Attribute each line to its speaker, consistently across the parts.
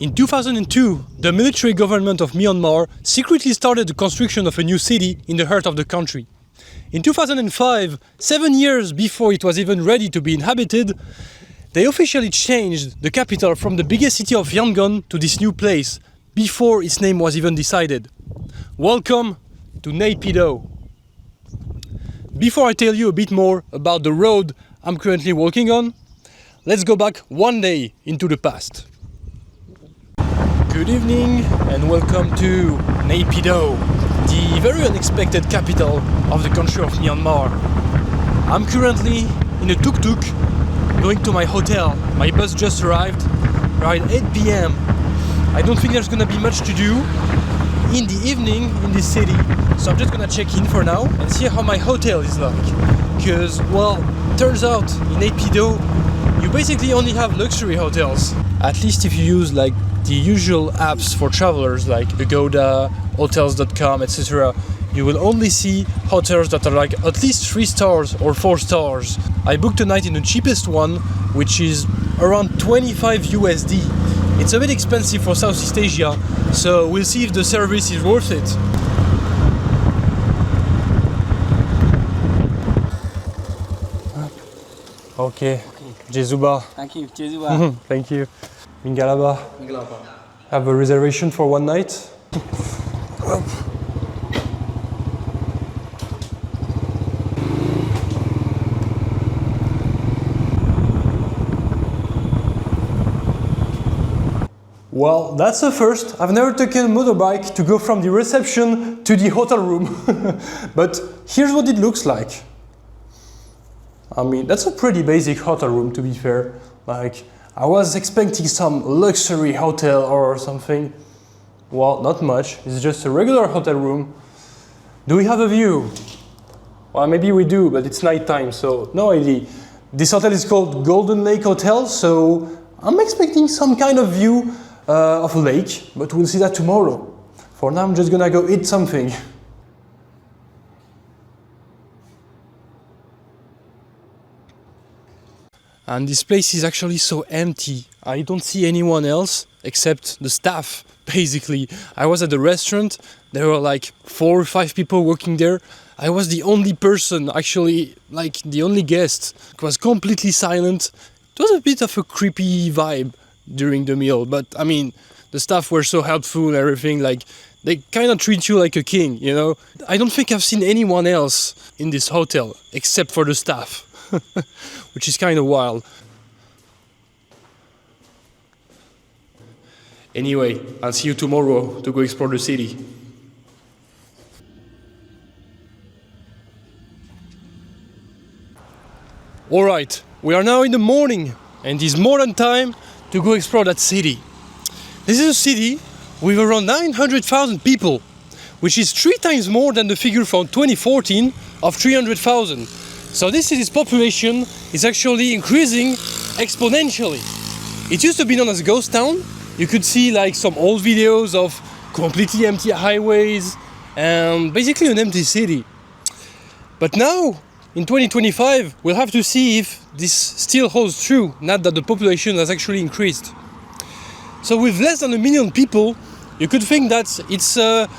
Speaker 1: In 2002, the military government of Myanmar secretly started the construction of a new city in the heart of the country. In 2005, 7 years before it was even ready to be inhabited, they officially changed the capital from the biggest city of Yangon to this new place, before its name was even decided. Welcome to Naypyidaw. Before I tell you a bit more about the road I'm currently walking on, let's go back one day into the past. Good evening and welcome to Naypyidaw, the very unexpected capital of the country of Myanmar. I'm currently in a tuk-tuk going to my hotel. My bus just arrived around 8 p.m. I don't think there's gonna be much to do in the evening in this city, so I'm just gonna check in for now and see how my hotel is like. Because, well, turns out in Naypyidaw you basically only have luxury hotels. At least if you use like the usual apps for travelers like Pagoda, hotels.com, etc. You will only see hotels that are like at least 3 stars or 4 stars. I booked a night in the cheapest one, which is around 25 USD. It's a bit expensive for Southeast Asia, so we'll see if the service is worth it. Okay. Jesuba.
Speaker 2: Thank you, Jesuba.
Speaker 1: Thank you. Mingalaba. Have a reservation for one night. Well, that's a first. I've never taken a motorbike to go from the reception to the hotel room. But here's what it looks like. I mean, that's a pretty basic hotel room, to be fair. Like, I was expecting some luxury hotel or something. Well, not much. It's just a regular hotel room. Do we have a view? Well, maybe we do, but it's nighttime, so no idea. This hotel is called Golden Lake Hotel, so I'm expecting some kind of view of a lake, but we'll see that tomorrow. For now, I'm just gonna go eat something. And this place is actually so empty. I don't see anyone else except the staff, basically. I was at the restaurant, there were like 4 or 5 people working there. I was the only person, actually, like the only guest. It was completely silent. It was a bit of a creepy vibe during the meal, but I mean, the staff were so helpful and everything, like, they kind of treat you like a king, you know? I don't think I've seen anyone else in this hotel, except for the staff. Which is kind of wild. Anyway, I'll see you tomorrow to go explore the city. Alright, we are now in the morning and it's more than time to go explore that city. This is a city with around 900,000 people, which is 3 times more than the figure from 2014 of 300,000. So this city's population is actually increasing exponentially. It used to be known as a ghost town. You could see like some old videos of completely empty highways and basically an empty city. But now, in 2025, we'll have to see if this still holds true, now that the population has actually increased. So with less than 1 million people, you could think that it's a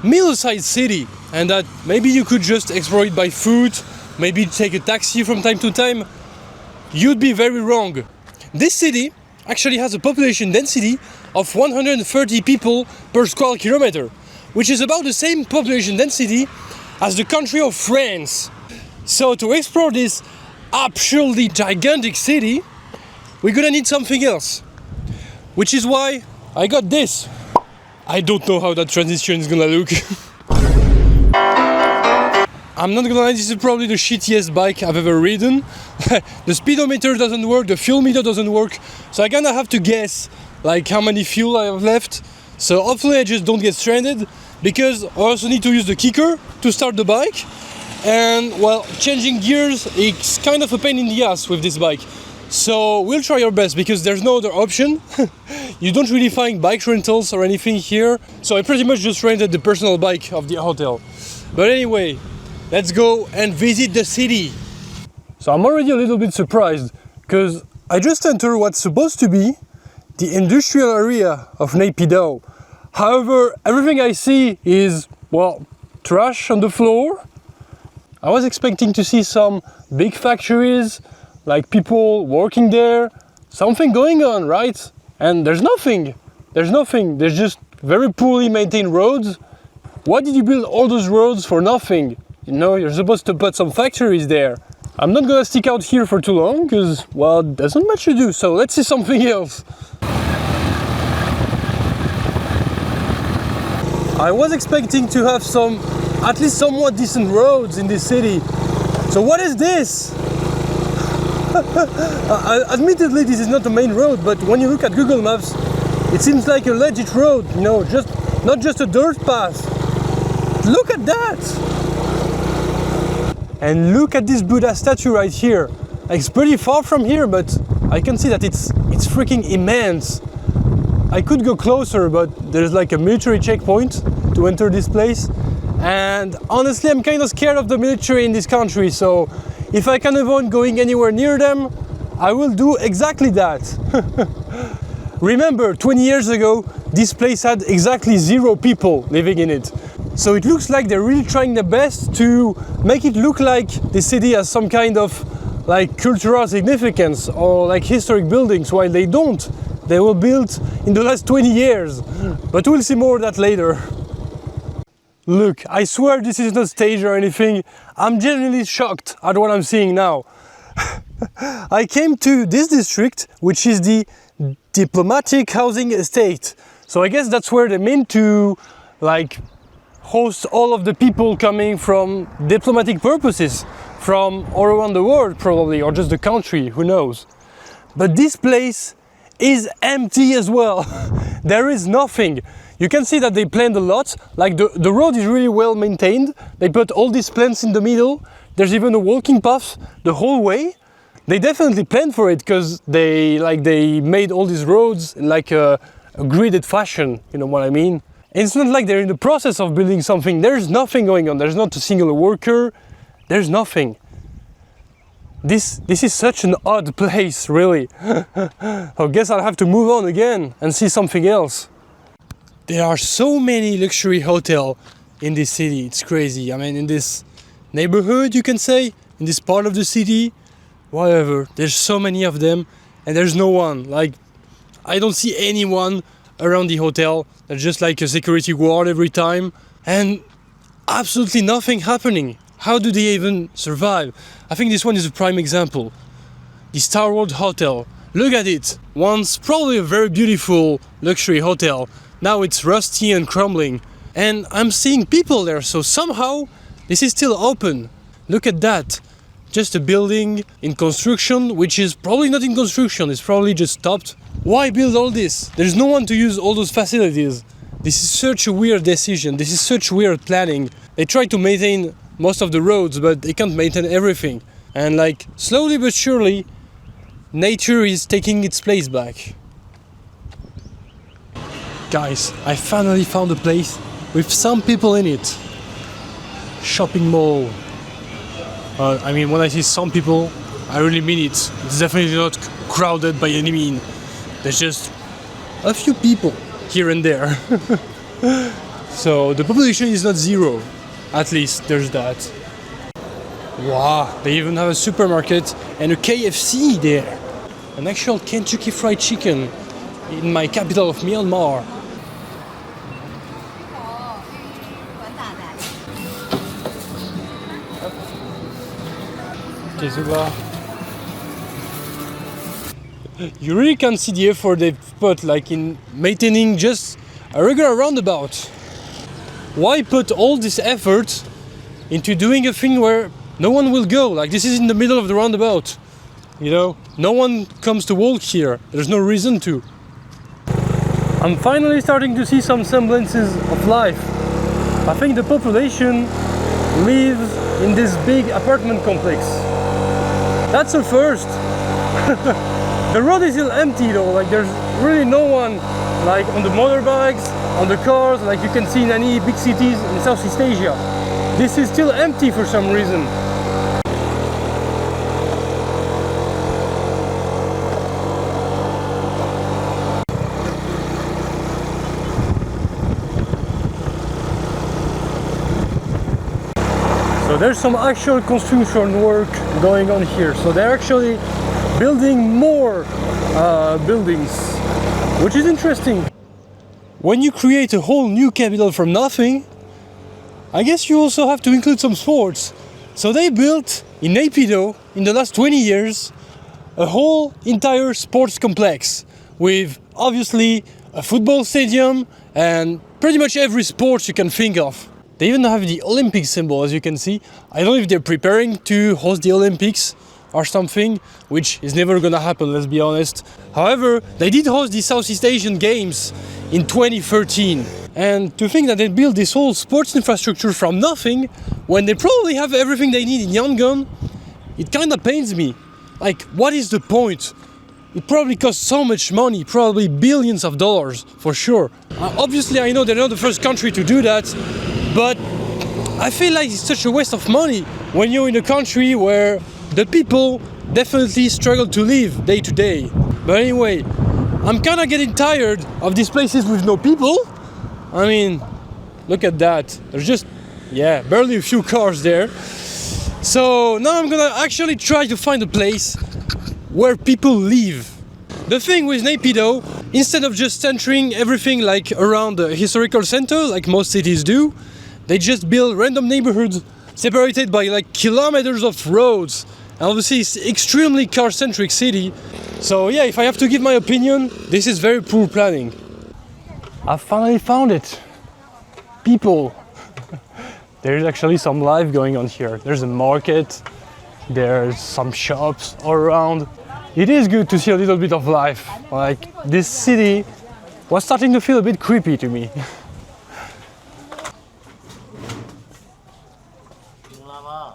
Speaker 1: middle-sized city and that maybe you could just explore it by foot, maybe take a taxi from time to time. You'd be very wrong. This city actually has a population density of 130 people per square kilometer, which is about the same population density as the country of France. So to explore this absolutely gigantic city, we're gonna need something else. Which is why I got this. I don't know how that transition is gonna look. I'm not gonna lie, this is probably the shittiest bike I've ever ridden. The speedometer doesn't work, the fuel meter doesn't work, so I kinda have to guess like how many fuel I have left. So hopefully I just don't get stranded, because I also need to use the kicker to start the bike. And well, changing gears is kind of a pain in the ass with this bike. So we'll try our best because there's no other option. You don't really find bike rentals or anything here. So I pretty much just rented the personal bike of the hotel. But anyway, let's go and visit the city. So I'm already a little bit surprised because I just entered what's supposed to be the industrial area of Naypyidaw. However, everything I see is, well, trash on the floor. I was expecting to see some big factories, like people working there, something going on, right? And there's nothing. There's nothing. There's just very poorly maintained roads. Why did you build all those roads for nothing? You know, you're supposed to put some factories there. I'm not gonna stick out here for too long because, well, there's not much to do, so let's see something else. I was expecting to have some, at least somewhat decent roads in this city. So what is this? Admittedly, this is not the main road, but when you look at Google Maps, it seems like a legit road, you know, not just a dirt path. Look at that! And look at this Buddha statue right here. It's pretty far from here, but I can see that it's freaking immense. I could go closer, but there's like a military checkpoint to enter this place. And honestly, I'm kind of scared of the military in this country, so if I can avoid going anywhere near them, I will do exactly that. Remember, 20 years ago, this place had exactly 0 people living in it. So it looks like they're really trying their best to make it look like the city has some kind of like cultural significance or like historic buildings, while they don't. They were built in the last 20 years, but we'll see more of that later. Look, I swear this is not staged or anything. I'm genuinely shocked at what I'm seeing now. I came to this district, which is the diplomatic housing estate. So I guess that's where they meant to like host all of the people coming from diplomatic purposes from all around the world probably, or just the country, who knows. But this place is empty as well. There is nothing. You can see that they planned a lot. Like the road is really well maintained. They put all these plants in the middle. There's even a walking path the whole way. They definitely planned for it because they made all these roads in like a gridded fashion, you know what I mean? It's not like they're in the process of building something. There's nothing going on. There's not a single worker. There's nothing. This is such an odd place, really. I guess I'll have to move on again and see something else. There are so many luxury hotels in this city. It's crazy. I mean, in this neighborhood, you can say, in this part of the city, whatever. There's so many of them, and there's no one. Like, I don't see anyone around the hotel. There's just like a security guard every time, and absolutely nothing happening. How do they even survive? I think this one is a prime example. The Star World Hotel. Look at it. Once probably a very beautiful luxury hotel. Now it's rusty and crumbling. And I'm seeing people there, so somehow this is still open. Look at that. Just a building in construction, which is probably not in construction, it's probably just stopped. Why build all this? There's no one to use all those facilities. This is such a weird decision. This is such weird planning. They try to maintain most of the roads, but they can't maintain everything. And like, slowly but surely, nature is taking its place back. Guys, I finally found a place with some people in it. Shopping mall. I mean, when I say some people, I really mean it. It's definitely not crowded by any means. There's just a few people here and there. So the population is not 0. At least there's that. Wow, they even have a supermarket and a KFC there. An actual Kentucky Fried Chicken in my capital of Myanmar. You really can see the effort they've put like in maintaining just a regular roundabout. Why put all this effort into doing a thing where no one will go? Like, this is in the middle of the roundabout. You know, no one comes to walk here. There's no reason to. I'm finally starting to see some semblances of life. I think the population lives in this big apartment complex. That's a first. The road is still empty though, like there's really no one like on the motorbikes, on the cars, like you can see in any big cities in Southeast Asia. This is still empty for some reason. So there's some actual construction work going on here. So they're actually building more buildings, which is interesting. When you create a whole new capital from nothing, I guess you also have to include some sports. So they built in Naypyidaw in the last 20 years a whole entire sports complex with obviously a football stadium and pretty much every sport you can think of. They even have the Olympic symbol, as you can see. I don't know if they're preparing to host the Olympics or something, which is never gonna happen, let's be honest. However, they did host the Southeast Asian Games in 2013. And to think that they built this whole sports infrastructure from nothing, when they probably have everything they need in Yangon, it kinda pains me. Like, what is the point? It probably costs so much money, probably billions of dollars, for sure. Obviously, I know they're not the first country to do that, but I feel like it's such a waste of money when you're in a country where the people definitely struggle to live day to day. But anyway, I'm kinda getting tired of these places with no people. I mean, look at that. There's just, barely a few cars there. So now I'm gonna actually try to find a place where people live. The thing with Naypyidaw, instead of just centering everything like around the historical center, like most cities do, they just build random neighborhoods separated by like kilometers of roads. And obviously it's extremely car-centric city. So yeah, if I have to give my opinion, this is very poor planning. I finally found it. People. There's actually some life going on here. There's a market, there's some shops all around. It is good to see a little bit of life. Like, this city was starting to feel a bit creepy to me.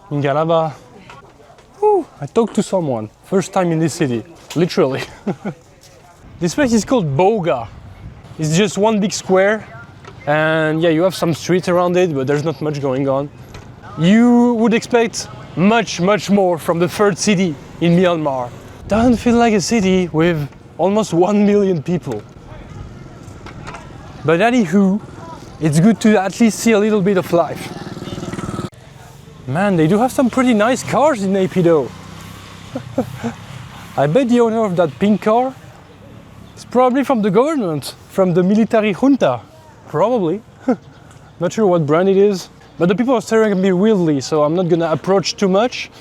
Speaker 1: Ingaraba. I talked to someone. First time in this city, literally. This place is called Boga. It's just one big square. And yeah, you have some streets around it, but there's not much going on. You would expect much more from the third city in Myanmar. Doesn't feel like a city with almost 1 million people. But anywho, it's good to at least see a little bit of life. Man, they do have some pretty nice cars in Naypyidaw. I bet the owner of that pink car is probably from the government, from the military junta. Probably. Not sure what brand it is. But the people are staring at me weirdly, so I'm not gonna approach too much.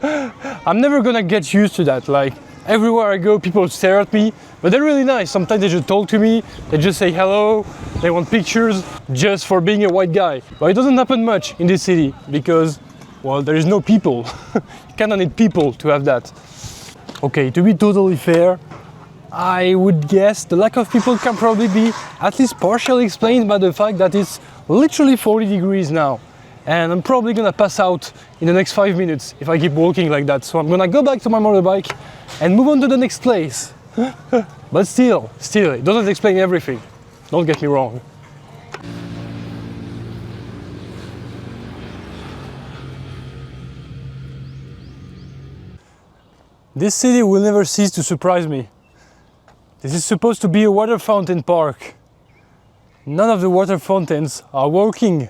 Speaker 1: I'm never gonna get used to that. Like, everywhere I go, people stare at me, but they're really nice. Sometimes they just talk to me, they just say hello, they want pictures, just for being a white guy. But it doesn't happen much in this city, because, well, there is no people. You kinda need people to have that. Okay, to be totally fair, I would guess the lack of people can probably be at least partially explained by the fact that it's literally 40 degrees now. And I'm probably gonna pass out in the next 5 minutes if I keep walking like that. So I'm gonna go back to my motorbike and move on to the next place. But still, it doesn't explain everything. Don't get me wrong. This city will never cease to surprise me. This is supposed to be a water fountain park. None of the water fountains are working.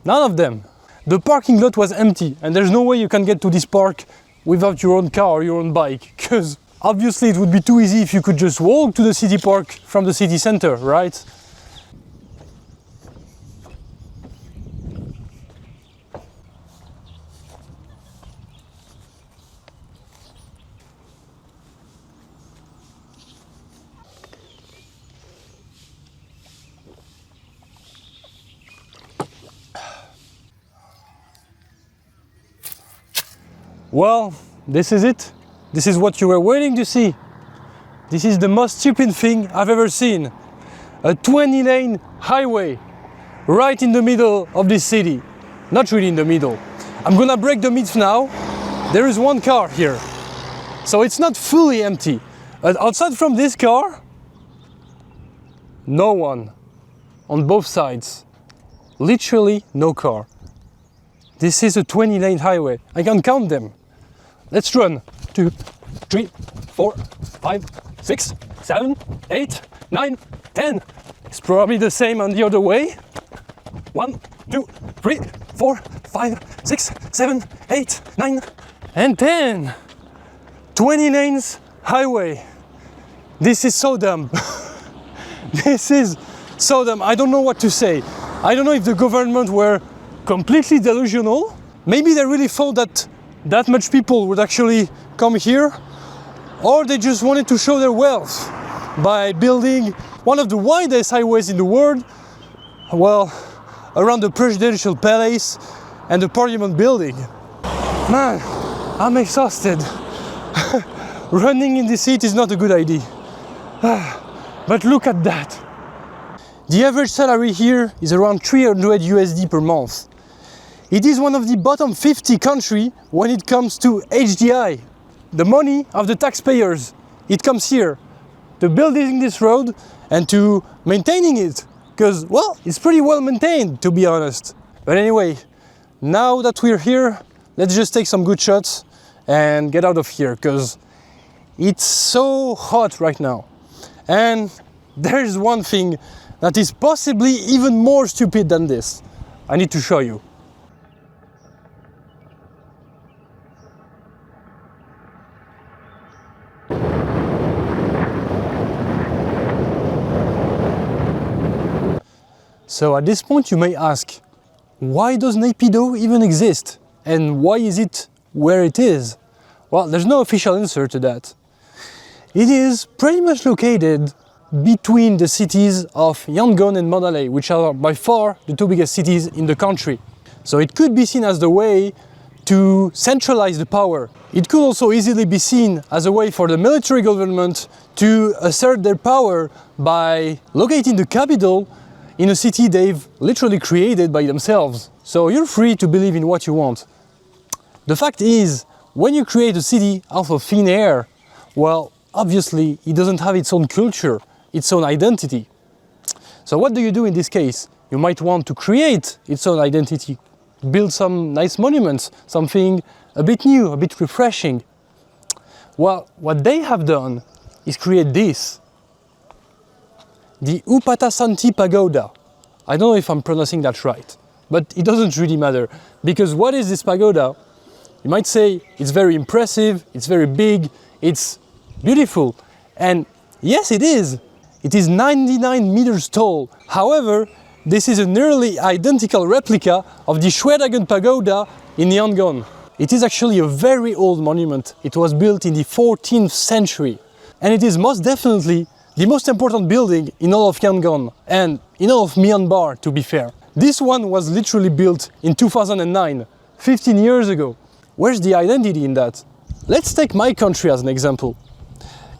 Speaker 1: None of them. The parking lot was empty, and there's no way you can get to this park without your own car or your own bike, because obviously it would be too easy if you could just walk to the city park from the city center, right? Well, this is it. This is what you were waiting to see. This is the most stupid thing I've ever seen. A 20-lane highway right in the middle of this city. Not really in the middle. I'm gonna break the myth now. There is one car here. So it's not fully empty. But outside from this car, no one. On both sides. Literally no car. This is a 20-lane highway. I can count them. Let's run. 2, 3, 4, 5, 6, 7, 8, 9, 10. It's probably the same on the other way. 1, 2, 3, 4, 5, 6, 7, 8, 9, and 10. 20 lanes highway. This is so dumb. This is so dumb. I don't know what to say. I don't know if the government were completely delusional. Maybe they really thought that much people would actually come here, or they just wanted to show their wealth by building one of the widest highways in the world, well, around the presidential palace and the parliament building. Man, I'm exhausted. Running in this heat is not a good idea. But look at that. The average salary here is around 300 USD per month. It is one of the bottom 50 countries when it comes to HDI. The money of the taxpayers, it comes here to building this road and to maintaining it. Because, well, it's pretty well maintained, to be honest. But anyway, now that we're here, let's just take some good shots and get out of here, because it's so hot right now. And there's one thing that is possibly even more stupid than this. I need to show you. So at this point you may ask, why does Naypyidaw even exist? And why is it where it is? Well, there's no official answer to that. It is pretty much located between the cities of Yangon and Mandalay, which are by far the two biggest cities in the country. So it could be seen as the way to centralize the power. It could also easily be seen as a way for the military government to assert their power by locating the capital in a city they've literally created by themselves. So you're free to believe in what you want. The fact is, when you create a city out of thin air, well, obviously it doesn't have its own culture, its own identity. So what do you do in this case? You might want to create its own identity, build some nice monuments, something a bit new, a bit refreshing. Well, what they have done is create this. The Upatasanti Pagoda. I don't know if I'm pronouncing that right, but it doesn't really matter, because what is this pagoda? You might say it's very impressive, it's very big, it's beautiful, and yes, it is. It is 99 meters tall. However, this is a nearly identical replica of the Shwedagon Pagoda in Yangon. It is actually a very old monument. It was built in the 14th century, and it is most definitely the most important building in all of Yangon and in all of Myanmar, to be fair. This one was literally built in 2009, 15 years ago. Where's the identity in that? Let's take my country as an example.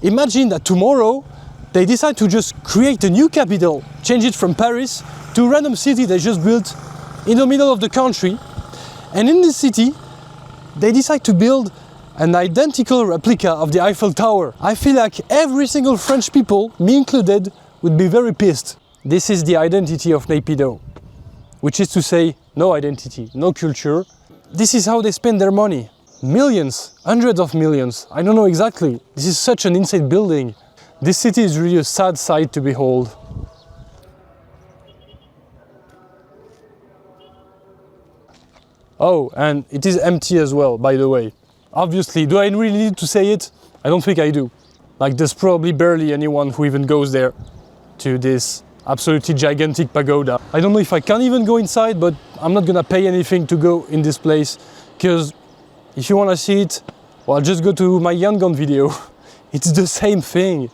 Speaker 1: Imagine that tomorrow they decide to just create a new capital, change it from Paris to a random city they just built in the middle of the country. And in this city, they decide to build an identical replica of the Eiffel Tower. I feel like every single French people, me included, would be very pissed. This is the identity of Naypyidaw, which is to say, no identity, no culture. This is how they spend their money. Millions, hundreds of millions, I don't know exactly. This is such an insane building. This city is really a sad sight to behold. Oh, and it is empty as well, by the way. Obviously, do I really need to say it? I don't think I do. Like, there's probably barely anyone who even goes there to this absolutely gigantic pagoda. I don't know if I can even go inside, but I'm not gonna pay anything to go in this place, because if you wanna see it, well, just go to my Yangon video. It's the same thing.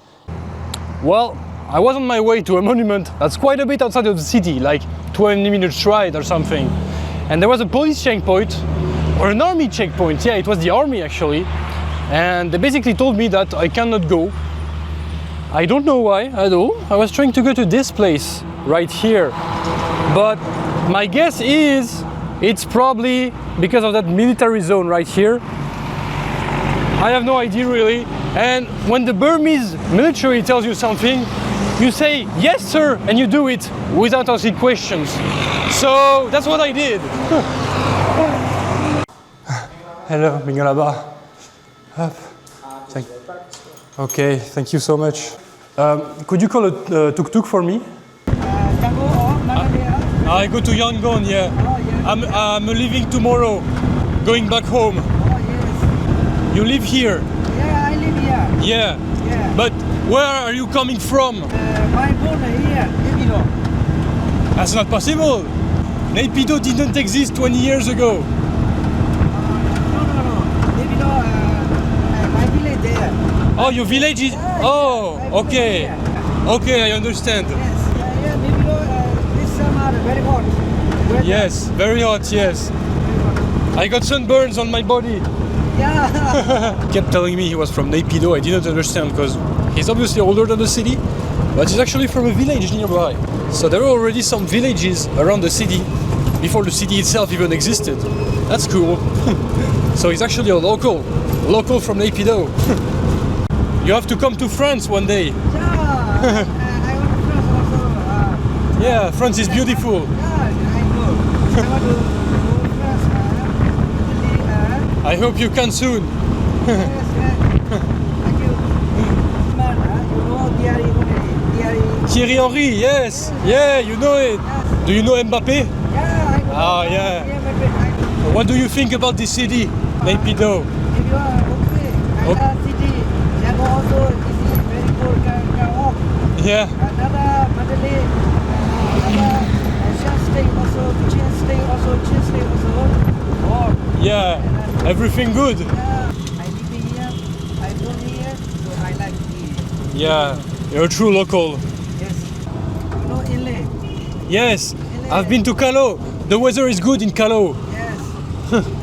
Speaker 1: Well, I was on my way to a monument that's quite a bit outside of the city, like 20 minutes ride or something. And there was a police checkpoint, or an army checkpoint. Yeah, it was the army actually. And they basically told me that I cannot go. I don't know why at all. I was trying to go to this place right here. But my guess is it's probably because of that military zone right here. I have no idea really. And when the Burmese military tells you something, you say, yes sir, and you do it without asking questions. So that's what I did. Hello, bingo là-bas. Hop. Okay, thank you so much. Could you call a tuk-tuk for me?
Speaker 2: Tango or Mandalay?
Speaker 1: I go to Yangon, yeah.
Speaker 2: Oh, yeah.
Speaker 1: I'm leaving tomorrow, going back home.
Speaker 2: Oh, yes.
Speaker 1: You live here?
Speaker 2: Yeah, I live here.
Speaker 1: Yeah.
Speaker 2: Yeah.
Speaker 1: But where are you coming from?
Speaker 2: My born here, Naypyidaw.
Speaker 1: That's not possible. Naypyidaw didn't exist 20 years ago.
Speaker 2: No. Naypyidaw, my village there.
Speaker 1: Oh, your village is... Oh, okay. Okay, I understand.
Speaker 2: Yes, yeah, Naypyidaw, this summer very hot. Weather.
Speaker 1: Yes, very hot, yes. I got sunburns on my body.
Speaker 2: Yeah.
Speaker 1: He kept telling me he was from Naypyidaw. I didn't understand because he's obviously older than the city, but he's actually from a village nearby. So there were already some villages around the city before the city itself even existed. That's cool. So he's actually a local from Naypyidaw. You have to come to France one day.
Speaker 2: Yeah. I want to France also.
Speaker 1: Yeah, France is beautiful.
Speaker 2: Yeah, I know. I want to go to France.
Speaker 1: I hope you can soon.
Speaker 2: Yes, thank you. Man, you know
Speaker 1: Thierry Henry, yes. Yeah, you know it. Do you know Mbappé?
Speaker 2: Yeah, I know.
Speaker 1: Ah, yeah. What do you think about this city, Naypyidaw?
Speaker 2: If you are okay, another city, Jago also is very good. Can walk.
Speaker 1: Yeah.
Speaker 2: Another Mandalay, another State also, Chin State also. Walk.
Speaker 1: Yeah. Everything good.
Speaker 2: Yeah, I live here. I born here, so I like here.
Speaker 1: Yeah. You're a true local.
Speaker 2: Yes. You know Inle?
Speaker 1: Yes. I've been to Calo. The weather is good in Calo.
Speaker 2: Yes.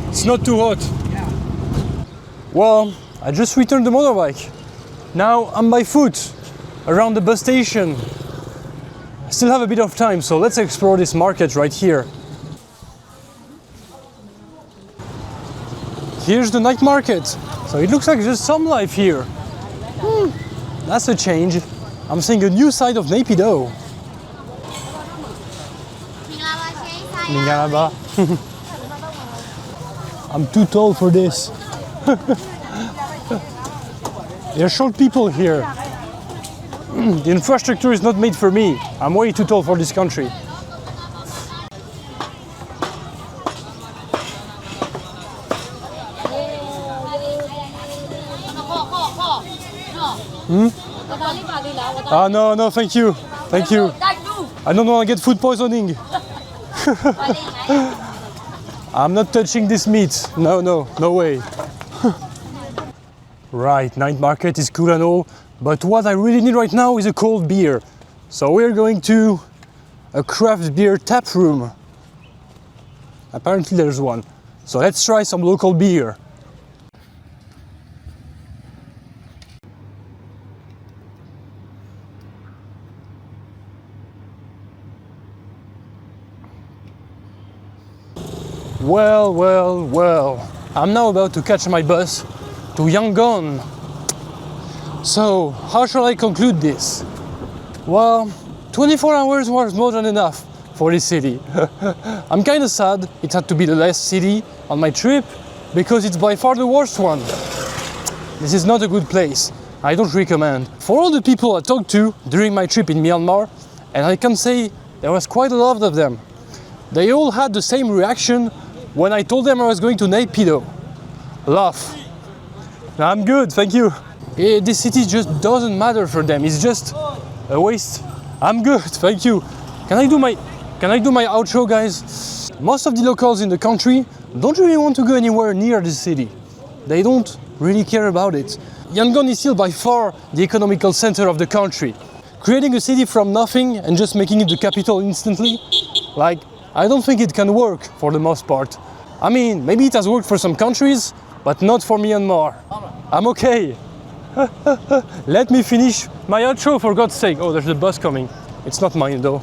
Speaker 1: It's not too hot.
Speaker 2: Yeah.
Speaker 1: Well, I just returned the motorbike. Now I'm by foot around the bus station. I still have a bit of time, so let's explore this market right here. Here's the night market. So it looks like there's some life here. That's a change. I'm seeing a new side of Naypyidaw. Mingalaba. I'm too tall for this. There are short people here. The infrastructure is not made for me. I'm way too tall for this country. Ah, no, thank you. Thank you. I don't want to get food poisoning. I'm not touching this meat. No way. Right, night market is cool and all, but what I really need right now is a cold beer. So we're going to a craft beer tap room. Apparently there's one. So let's try some local beer. Well. I'm now about to catch my bus to Yangon. So, how shall I conclude this? Well, 24 hours was more than enough for this city. I'm kind of sad it had to be the last city on my trip because it's by far the worst one. This is not a good place. I don't recommend. For all the people I talked to during my trip in Myanmar, and I can say there was quite a lot of them, they all had the same reaction when I told them I was going to Naypyidaw. Laugh. I'm good, thank you. This city just doesn't matter for them. It's just a waste. I'm good, thank you. Can I do my outro, guys? Most of the locals in the country don't really want to go anywhere near the city. They don't really care about it. Yangon is still by far the economical center of the country. Creating a city from nothing and just making it the capital instantly, I don't think it can work for the most part. I mean, maybe it has worked for some countries, but not for Myanmar. I'm okay. Let me finish my outro, for God's sake. Oh, there's a bus coming. It's not mine though.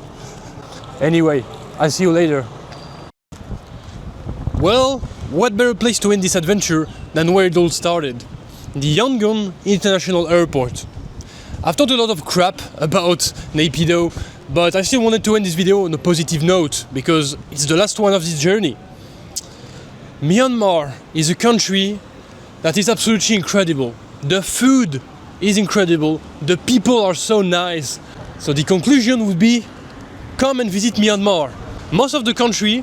Speaker 1: Anyway, I'll see you later. Well, what better place to end this adventure than where it all started? The Yangon International Airport. I've talked a lot of crap about Naypyidaw, but I still wanted to end this video on a positive note because it's the last one of this journey. Myanmar is a country that is absolutely incredible. The food is incredible. The people are so nice. So the conclusion would be, come and visit Myanmar. Most of the country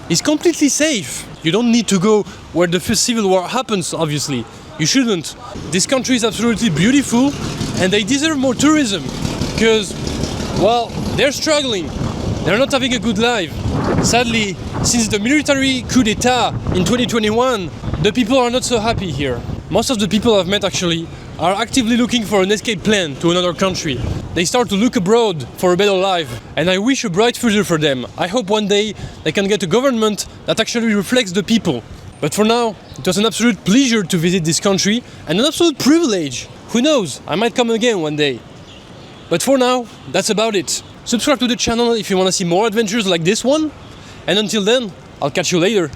Speaker 1: is completely safe. You don't need to go where the civil war happens, obviously. You shouldn't. This country is absolutely beautiful and they deserve more tourism because, well, they're struggling. They're not having a good life. Sadly, since the military coup d'etat in 2021, the people are not so happy here. Most of the people I've met actually are actively looking for an escape plan to another country. They start to look abroad for a better life, and I wish a bright future for them. I hope one day they can get a government that actually reflects the people. But for now, it was an absolute pleasure to visit this country and an absolute privilege. Who knows, I might come again one day. But for now, that's about it. Subscribe to the channel if you want to see more adventures like this one. And until then, I'll catch you later.